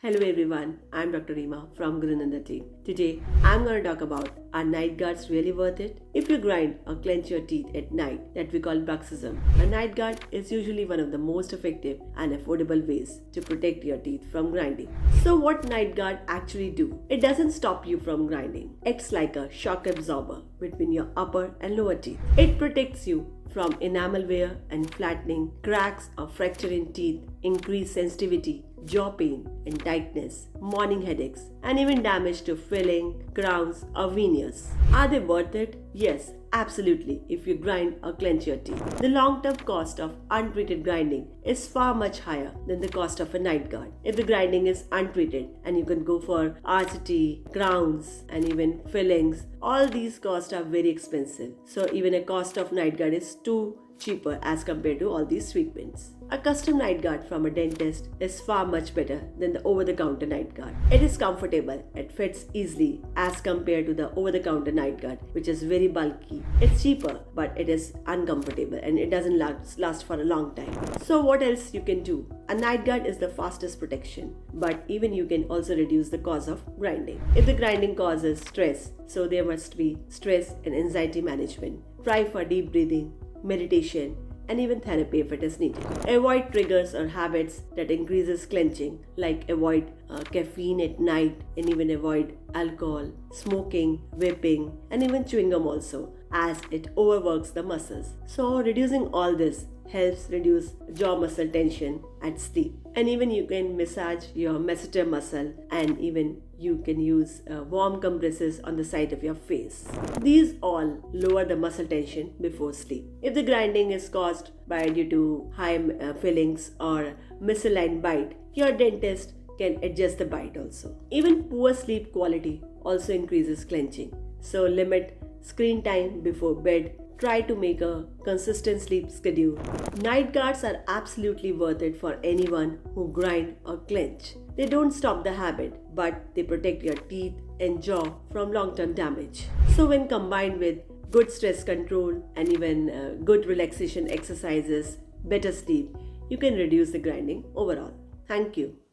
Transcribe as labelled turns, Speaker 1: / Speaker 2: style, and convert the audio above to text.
Speaker 1: Hello everyone, I'm Dr. Rima from Gurunanda team. Today, I'm going to talk about are night guards really worth it? If you grind or clench your teeth at night, that we call bruxism, a night guard is usually one of the most effective and affordable ways to protect your teeth from grinding. So what night guard actually do? It doesn't stop you from grinding. It's like a shock absorber between your upper and lower teeth. It protects you from enamel wear and flattening, cracks or fracture in teeth, increased sensitivity, jaw pain and tightness, morning headaches, and even damage to filling, crowns, or veneers. Are they worth it? Yes, absolutely, if you grind or clench your teeth. The long-term cost of untreated grinding is far much higher than the cost of a night guard. If the grinding is untreated and you can go for RCT, crowns, and even fillings, all these costs are very expensive. So even a cost of night guard is too cheaper as compared to all these treatments. A custom night guard from a dentist is far much better than the over-the-counter night guard. It is comfortable, it fits easily as compared to the over-the-counter night guard, which is very bulky. It's cheaper, but it is uncomfortable and it doesn't last for a long time. So what else you can do? A night guard is the fastest protection, but even you can also reduce the cause of grinding. If the grinding causes stress, so there must be stress and anxiety management. Try for deep breathing, meditation, and even therapy if it is needed. Avoid triggers or habits that increases clenching, like avoid caffeine at night and even avoid alcohol, smoking, vaping, and even chewing gum also, as it overworks the muscles. So reducing all this helps reduce jaw muscle tension at sleep. And even you can massage your masseter muscle, and even you can use warm compresses on the side of your face. These all lower the muscle tension before sleep. If the grinding is caused by due to high fillings or misaligned bite, your dentist can adjust the bite also. Even poor sleep quality also increases clenching. So limit screen time before bed. Try to make a consistent sleep schedule. Night guards are absolutely worth it for anyone who grind or clench. They don't stop the habit, but they protect your teeth and jaw from long-term damage. So when combined with good stress control and even good relaxation exercises, better sleep, you can reduce the grinding overall. Thank you.